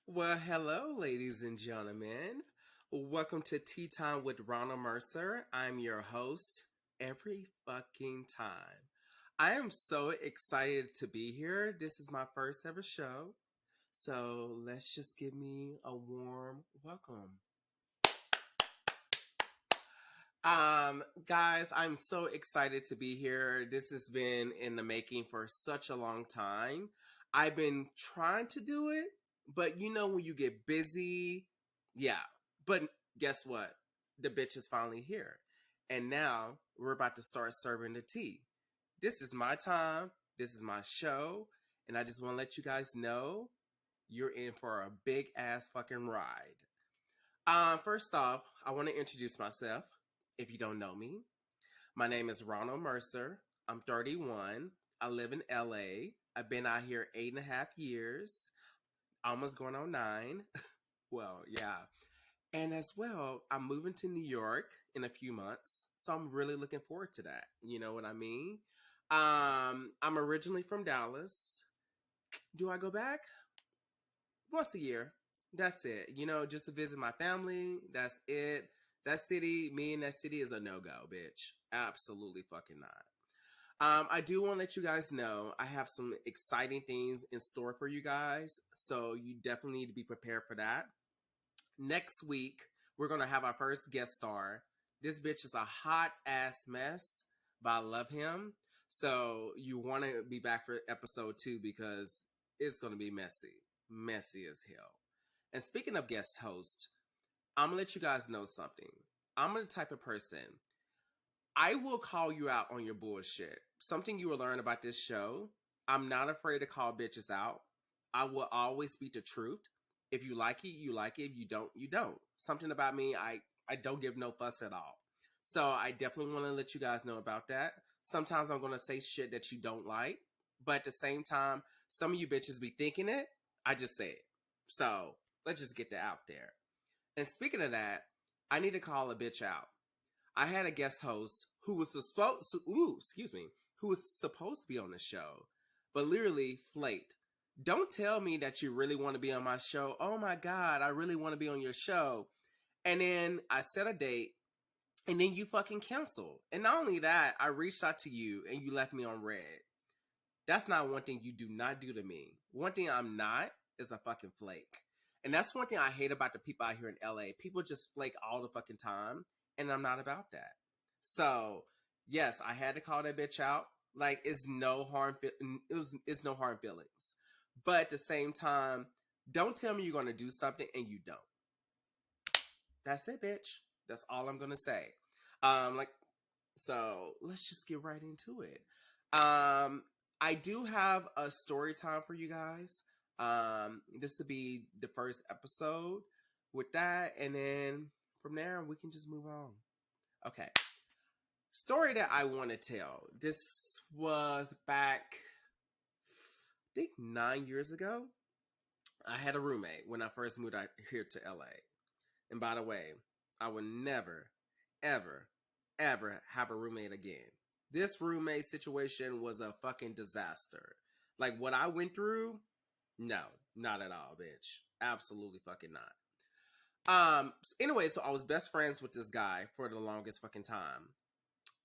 Well, hello, ladies and gentlemen. Welcome to Tea Time with Ronald Mercer. I'm your host every fucking time. I am so excited to be here. This is my first ever show. So let's just give me a warm welcome. Guys, I'm so excited to be here. This has been in the making for such a long time. I've been trying to do it, but you know, when you get busy, yeah. But guess what? The bitch is finally here. And now we're about to start serving the tea. This is my time. This is my show. And I just want to let you guys know you're in for a big ass fucking ride. First off, I want to introduce myself. If you don't know me, my name is Ronald Mercer. I'm 31. I live in LA. I've been out here 8.5 years, almost going on 9. Well, yeah. And as well, I'm moving to New York in a few months. So I'm really looking forward to that. You know what I mean? I'm originally from Dallas. Do I go back? Once a year. That's it. You know, just to visit my family. That's it. Me and that city is a no go, bitch. Absolutely fucking not. I do want to let you guys know I have some exciting things in store for you guys. So you definitely need to be prepared for that. Next week, we're going to have our first guest star. This bitch is a hot ass mess, but I love him. So you want to be back for episode 2 because it's going to be messy. Messy as hell. And speaking of guest host, I'm going to let you guys know something. I'm the type of person, I will call you out on your bullshit. Something you will learn about this show. I'm not afraid to call bitches out. I will always speak the truth. If you like it, you like it. If you don't, you don't. Something about me, I don't give no fuss at all. So I definitely want to let you guys know about that. Sometimes I'm going to say shit that you don't like. But at the same time, some of you bitches be thinking it. I just say it. So let's just get that out there. And speaking of that, I need to call a bitch out. I had a guest host who was who was supposed to be on the show, but literally flaked. Don't tell me that you really want to be on my show. Oh my God, I really want to be on your show. And then I set a date, and then you fucking canceled. And not only that, I reached out to you and you left me on red. That's not one thing you do not do to me. One thing I'm not is a fucking flake. And that's one thing I hate about the people out here in LA. People just flake all the fucking time, and I'm not about that. So, yes, I had to call that bitch out. Like it's no hard feelings. But at the same time, don't tell me you're going to do something and you don't. That's it, bitch. That's all I'm going to say. Like so let's just get right into it. I do have a story time for you guys. This will be the first episode with that, and then from there we can just move on. Okay. Story that I want to tell. This was back, I think 9 years ago. I had a roommate when I first moved out here to LA. And by the way, I would never, ever, ever have a roommate again. This roommate situation was a fucking disaster. Like what I went through, no, not at all, bitch. Absolutely fucking not. Anyway, so I was best friends with this guy for the longest fucking time.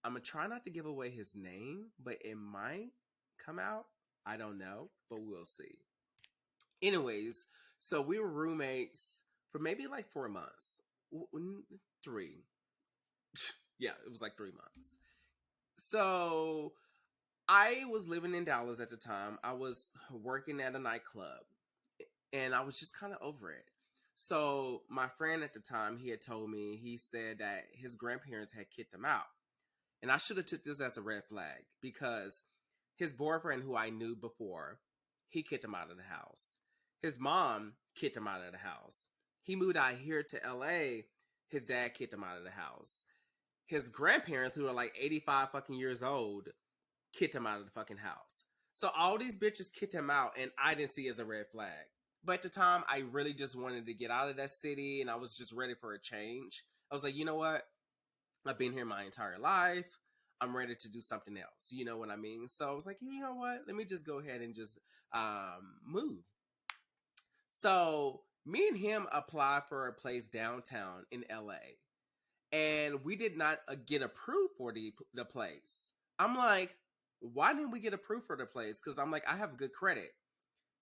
I'm gonna try not to give away his name, but it might come out. I don't know, but we'll see. Anyways, so we were roommates for maybe like 4 months. 3. Yeah, it was like 3 months. So I was living in Dallas at the time. I was working at a nightclub and I was just kind of over it. So my friend at the time, he had told me, he said that his grandparents had kicked him out. And I should have took this as a red flag because his boyfriend, who I knew before, he kicked him out of the house. His mom kicked him out of the house. He moved out here to LA. His dad kicked him out of the house. His grandparents, who are like 85 fucking years old, kicked him out of the fucking house. So all these bitches kicked him out, and I didn't see it as a red flag. But at the time, I really just wanted to get out of that city, and I was just ready for a change. I was like, you know what? I've been here my entire life. I'm ready to do something else. You know what I mean? So I was like, you know what? Let me just go ahead and just move. So Me and him applied for a place downtown in LA, and we did not get approved for the place. I'm like, why didn't we get approved for the place? Because I'm like, I have good credit.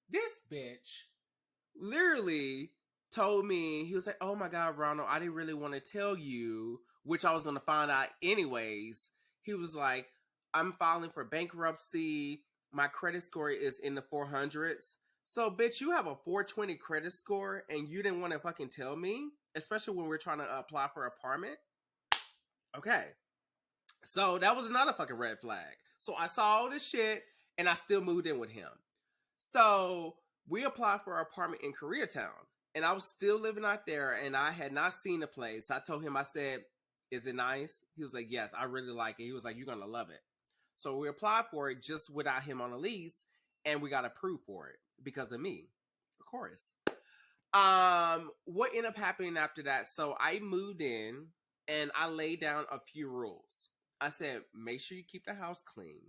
This bitch literally told me, he was like, oh my God, Ronald, I didn't really want to tell you, which I was going to find out anyways. He was like, I'm filing for bankruptcy. My credit score is in the 400s. So, bitch, you have a 420 credit score and you didn't want to fucking tell me, especially when we're trying to apply for an apartment. Okay. So that was another fucking red flag. So I saw all this shit and I still moved in with him. So we applied for an apartment in Koreatown, and I was still living out there, and I had not seen the place. I told him, I said, is it nice? He was like, yes, I really like it. He was like, you're going to love it. So we applied for it just without him on a lease, and we got approved for it because of me, of course. What ended up happening after that? So I moved in, and I laid down a few rules. I said, make sure you keep the house clean.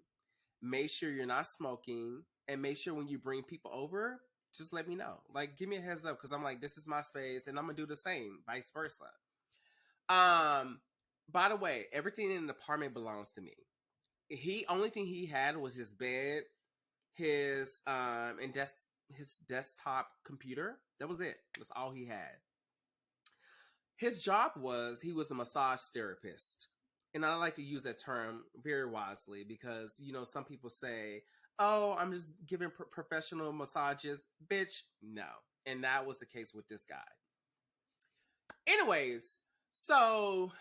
Make sure you're not smoking, and make sure when you bring people over, just let me know. Like, give me a heads up, because I'm like, this is my space, and I'm gonna do the same, vice versa. By the way, everything in the apartment belongs to me. Only thing he had was his bed, his his desktop computer. That was it. That's all he had. His job was, he was a massage therapist. And I like to use that term very wisely because, you know, some people say, oh, I'm just giving professional massages. Bitch, no. And that was the case with this guy. Anyways, so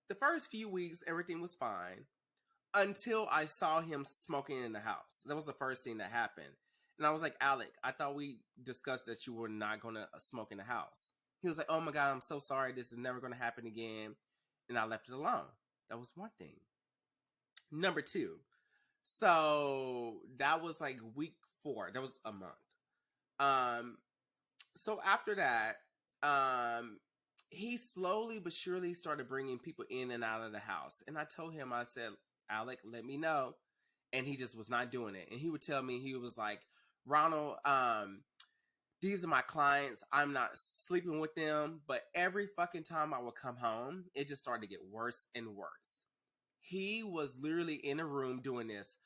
the first few weeks, everything was fine until I saw him smoking in the house. That was the first thing that happened. And I was like, Alec, I thought we discussed that you were not going to smoke in the house. He was like, oh my God, I'm so sorry. This is never going to happen again. And I left it alone. That was one thing. Number two. So that was like week 4. That was a month. So after that, he slowly but surely started bringing people in and out of the house. And I told him, I said, Alec, let me know. And he just was not doing it. And he would tell me, he was like, Ronald, these are my clients. I'm not sleeping with them. But every fucking time I would come home, it just started to get worse and worse. He was literally in a room doing this,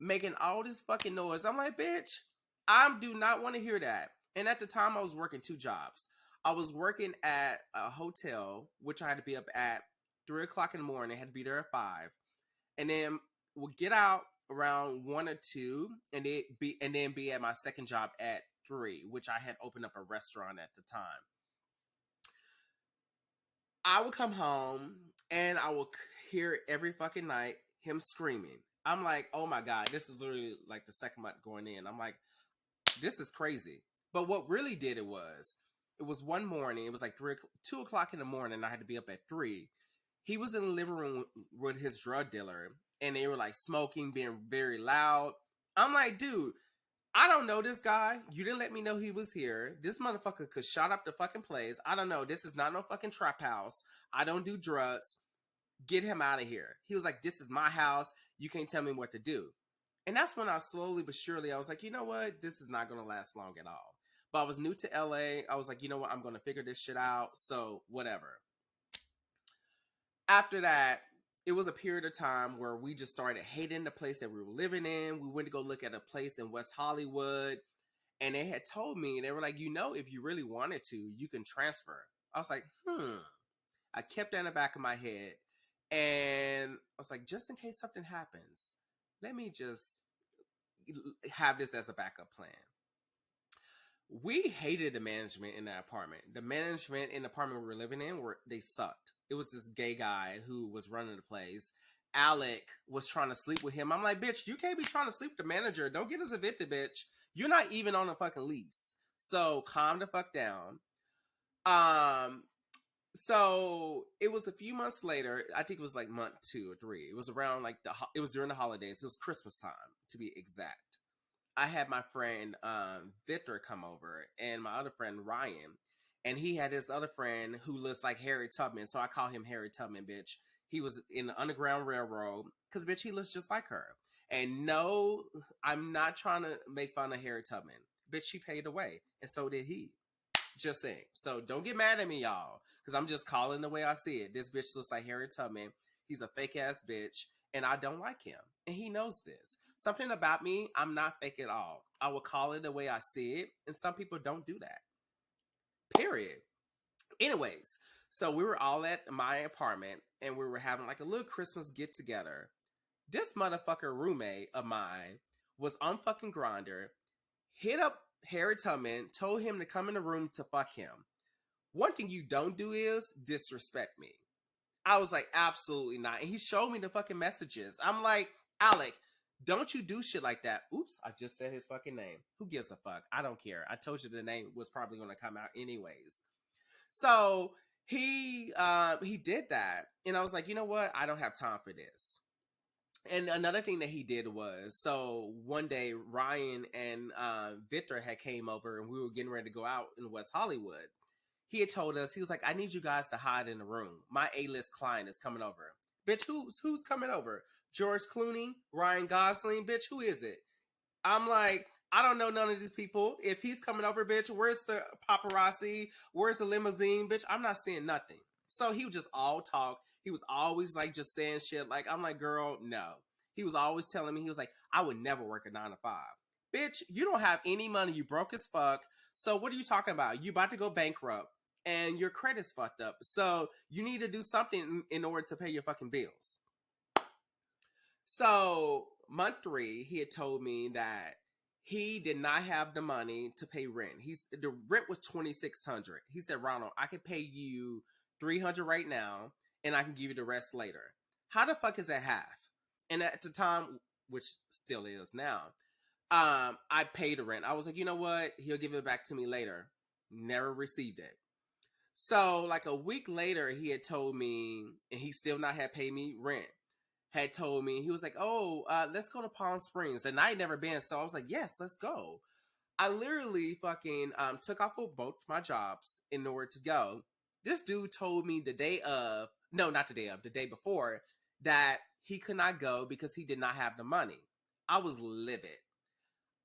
making all this fucking noise. I'm like, bitch, I do not want to hear that. And at the time, I was working 2 jobs. I was working at a hotel, which I had to be up at 3 o'clock in the morning. I had to be there at 5. And then we'll get out around 1 or 2, and then be at my second job at 3, which I had opened up a restaurant at the time. I would come home and I would hear every fucking night him screaming. I'm like, oh my God, this is literally like the second month going in. I'm like, this is crazy. But what really did it was one morning, it was like 2 o'clock in the morning. I had to be up at 3. He was in the living room with his drug dealer, and they were like smoking, being very loud. I'm like, dude, I don't know this guy. You didn't let me know he was here. This motherfucker could shut up the fucking place. I don't know. This is not no fucking trap house. I don't do drugs. Get him out of here. He was like, this is my house. You can't tell me what to do. And that's when I slowly but surely, I was like, you know what? This is not going to last long at all. But I was new to LA. I was like, you know what? I'm going to figure this shit out. So whatever. After that, it was a period of time where we just started hating the place that we were living in. We went to go look at a place in West Hollywood, and they had told me, they were like, you know, if you really wanted to, you can transfer. I was like, I kept that in the back of my head, and I was like, just in case something happens, let me just have this as a backup plan. We hated the management in that apartment. The management in the apartment we were living in, they sucked. It was this gay guy who was running the place. Alec was trying to sleep with him. I'm like, bitch, you can't be trying to sleep with the manager. Don't get us evicted, bitch. You're not even on a fucking lease. So calm the fuck down. So it was a few months later. I think it was like month 2 or 3. It was around like it was during the holidays. It was Christmas time, to be exact. I had my friend Victor come over, and my other friend Ryan, and he had his other friend who looks like Harriet Tubman, so I call him Harriet Tubman, bitch. He was in the Underground Railroad, because, bitch, he looks just like her. And no, I'm not trying to make fun of Harriet Tubman. Bitch, she paid the way, and so did he. Just saying. So don't get mad at me, y'all, because I'm just calling the way I see it. This bitch looks like Harriet Tubman. He's a fake ass bitch, and I don't like him, and he knows this. Something about me, I'm not fake at all. I will call it the way I see it, and some people don't do that. Period. Anyways, so we were all at my apartment, and we were having like a little Christmas get together. This motherfucker roommate of mine was on fucking Grindr, hit up Harry Tubman, told him to come in the room to fuck him. One thing you don't do is disrespect me. I was like, absolutely not. And he showed me the fucking messages. I'm like, Alec, don't you do shit like that. Oops, I just said his fucking name. Who gives a fuck? I don't care. I told you the name was probably going to come out anyways. So he did that. And I was like, you know what? I don't have time for this. And another thing that he did was, so one day Ryan and Victor had came over and we were getting ready to go out in West Hollywood. He had told us, he was like, I need you guys to hide in the room. My A-list client is coming over. Bitch, who's coming over? George Clooney? Ryan Gosling? Bitch, who is it? I'm like, I don't know none of these people. If he's coming over, bitch, where's the paparazzi? Where's the limousine? Bitch, I'm not seeing nothing. So he was just all talk. He was always like just saying shit. Like, I'm like, girl, no. He was always telling me, he was like, I would never work a 9 to 5. Bitch, you don't have any money. You broke as fuck. So what are you talking about? You about to go bankrupt and your credit's fucked up. So you need to do something in order to pay your fucking bills. So month 3, he had told me that he did not have the money to pay rent. The rent was $2,600. He said, Ronald, I can pay you $300 right now, and I can give you the rest later. How the fuck is that half? And at the time, which still is now, I paid the rent. I was like, you know what? He'll give it back to me later. Never received it. So like a week later, he had told me, and he still not had paid me rent. Had told me, he was like, oh, let's go to Palm Springs. And I had never been, so I was like, yes, let's go. I literally fucking took off of both my jobs in order to go. This dude told me the day before, that he could not go because he did not have the money. I was livid.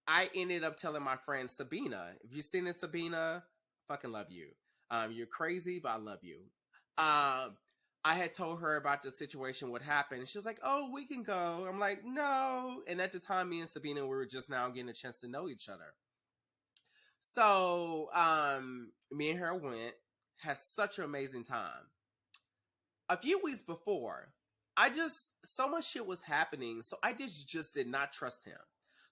I ended up telling my friend Sabina, if you've seen this, Sabina, fucking love you. You're crazy, but I love you. I had told her about the situation, what happened, and she was like, oh, we can go. I'm like, no. And at the time, me and Sabina, we were just now getting a chance to know each other. So, me and her went, had such an amazing time. A few weeks before, so much shit was happening, so I just did not trust him.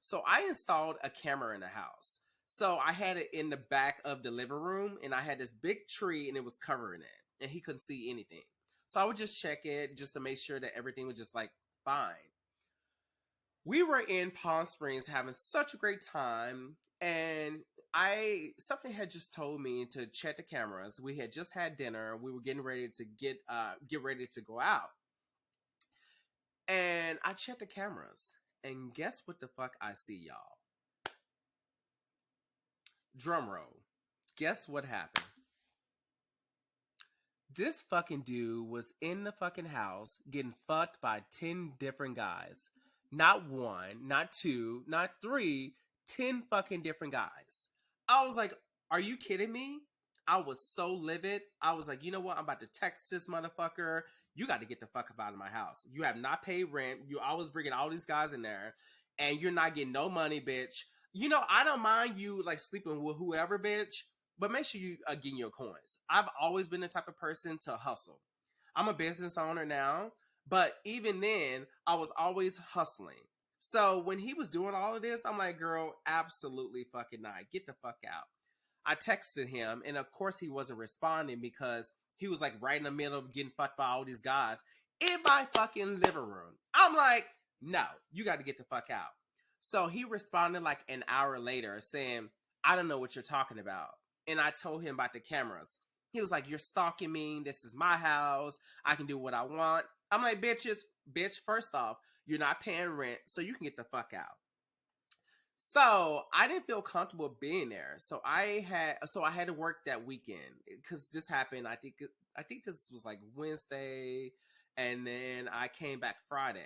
So I installed a camera in the house. So I had it in the back of the living room, and I had this big tree, and it was covering it, and he couldn't see anything. So I would just check it just to make sure that everything was just like fine. We were in Palm Springs having such a great time, and something had just told me to check the cameras. We had just had dinner. We were getting ready to get ready to go out. And I checked the cameras, and guess what the fuck I see, y'all? Drum roll. Guess what happened? This fucking dude was in the fucking house getting fucked by 10 different guys. Not 1, not 2, not 3, 10 fucking different guys. I was like, are you kidding me? I was so livid. I was like, you know what? I'm about to text this motherfucker. You got to get the fuck up out of my house. You have not paid rent. You always bringing all these guys in there, and you're not getting no money, bitch. You know, I don't mind you like sleeping with whoever, bitch, but make sure you getting your coins. I've always been the type of person to hustle. I'm a business owner now, but even then, I was always hustling. So when he was doing all of this, I'm like, girl, absolutely fucking not. Get the fuck out. I texted him, and of course he wasn't responding because he was like right in the middle of getting fucked by all these guys in my fucking living room. I'm like, no, you got to get the fuck out. So he responded like an hour later saying, I don't know what you're talking about. And I told him about the cameras. He was like, you're stalking me. This is my house. I can do what I want. I'm like, bitch, first off, you're not paying rent, so you can get the fuck out. So I didn't feel comfortable being there. So I had to work that weekend because this happened. I think this was like Wednesday, and then I came back Friday.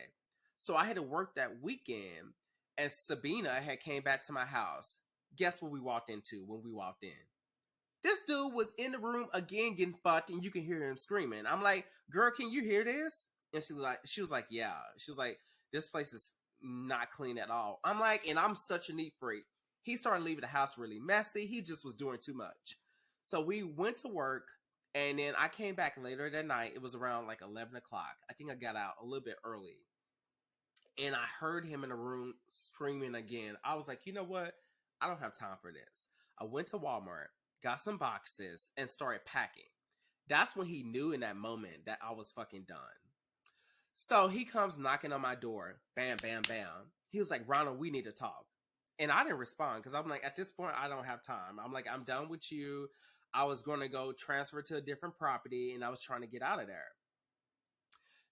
So I had to work that weekend, and Sabina had came back to my house. Guess what we walked into when we walked in? This dude was in the room again getting fucked, and you can hear him screaming. I'm like, girl, can you hear this? And she was like, yeah. She was like, this place is not clean at all. I'm like, and I'm such a neat freak. He started leaving the house really messy. He just was doing too much. So we went to work, and then I came back later that night. It was around like 11 o'clock. I think I got out a little bit early. And I heard him in the room screaming again. I was like, you know what? I don't have time for this. I went to Walmart, got some boxes, and started packing. That's when he knew in that moment that I was fucking done. So he comes knocking on my door. Bam, bam, bam. He was like, Ronald, we need to talk. And I didn't respond because I'm like, at this point, I don't have time. I'm like, I'm done with you. I was going to go transfer to a different property and I was trying to get out of there.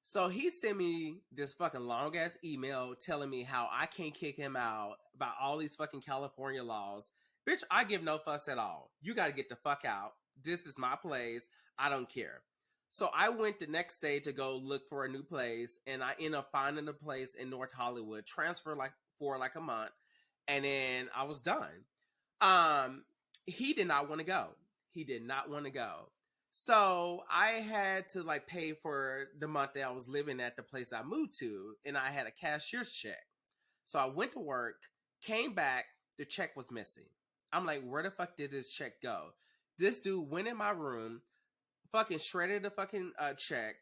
So he sent me this fucking long ass email telling me how I can't kick him out about all these fucking California laws. Bitch, I give no fuss at all. You got to get the fuck out. This is my place. I don't care. So I went the next day to go look for a new place, and I ended up finding a place in North Hollywood, transfer for like a month, and then I was done. He did not want to go. He did not want to go. So I had to like pay for the month that I was living at the place I moved to, and I had a cashier's check. So I went to work, came back, the check was missing. I'm like, where the fuck did this check go? This dude went in my room, fucking shredded the fucking check.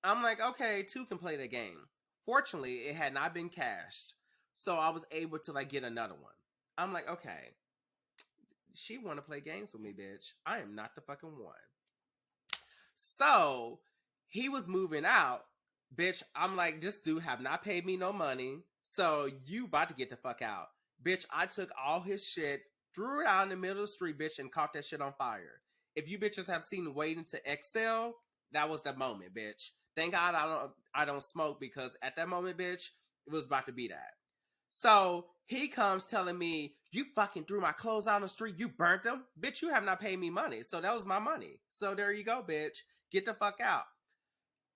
I'm like, okay, two can play the game. Fortunately, it had not been cashed, so I was able to like get another one. I'm like, okay, she want to play games with me, bitch. I am not the fucking one. So he was moving out, bitch. I'm like, this dude have not paid me no money, so you about to get the fuck out, bitch. I took all his shit, threw it out in the middle of the street, bitch, and caught that shit on fire. If you bitches have seen Waiting to Exhale, that was the moment, bitch. Thank God I don't smoke because at that moment, bitch, it was about to be that. So he comes telling me, you fucking threw my clothes out on the street. You burnt them. Bitch, you have not paid me money. So that was my money. So there you go, bitch. Get the fuck out.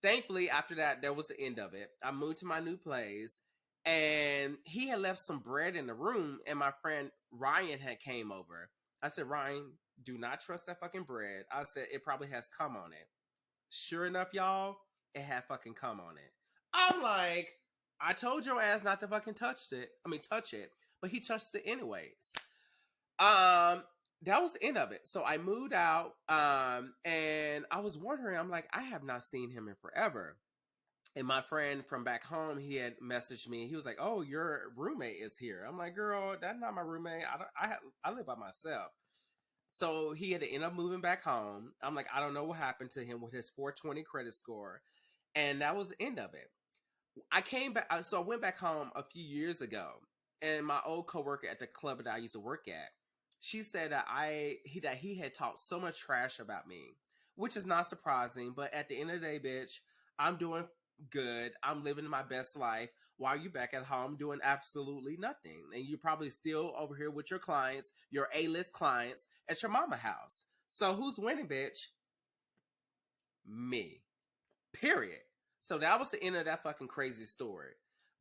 Thankfully, after that, there was the end of it. I moved to my new place, and he had left some bread in the room, and my friend Ryan had came over. I said, Ryan, do not trust that fucking bread. I said, it probably has cum on it. Sure enough, y'all, it had fucking cum on it. I'm like, I told your ass not to fucking touch it. But he touched it anyways. That was the end of it. So I moved out, and I was wondering, I'm like, I have not seen him in forever. And my friend from back home, he had messaged me. He was like, "Oh, your roommate is here." I'm like, "Girl, that's not my roommate. I live by myself." So he had to end up moving back home. I'm like, I don't know what happened to him with his 420 credit score, and that was the end of it. I came back, so I went back home a few years ago, and my old coworker at the club that I used to work at, she said that he had talked so much trash about me, which is not surprising. But at the end of the day, bitch, I'm doing good. I'm living my best life. While you back at home doing absolutely nothing, and you're probably still over here with your clients, your A-list clients at your mama house. So who's winning, bitch? Me. Period. So that was the end of that fucking crazy story.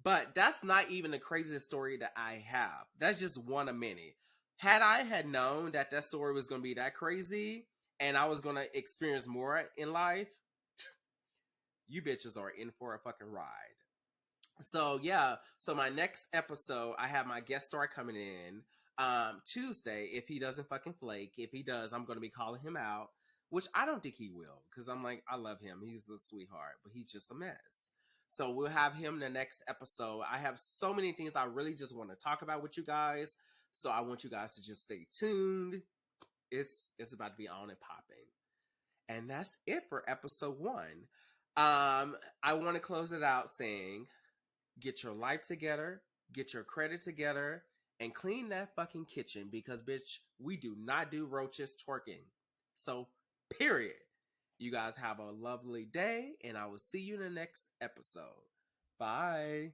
But that's not even the craziest story that I have. That's just one of many. Had I had known that that story was going to be that crazy and I was going to experience more in life, you bitches are in for a fucking ride. So yeah, so my next episode, I have my guest star coming in Tuesday. If he doesn't fucking flake, if he does, I'm going to be calling him out, which I don't think he will, because I'm like, I love him. He's a sweetheart, but he's just a mess. So we'll have him in the next episode. I have so many things I really just want to talk about with you guys. So I want you guys to just stay tuned. It's about to be on and popping. And that's it for episode 1. I want to close it out saying, get your life together, get your credit together, and clean that fucking kitchen because, bitch, we do not do roaches twerking. So, period. You guys have a lovely day, and I will see you in the next episode. Bye.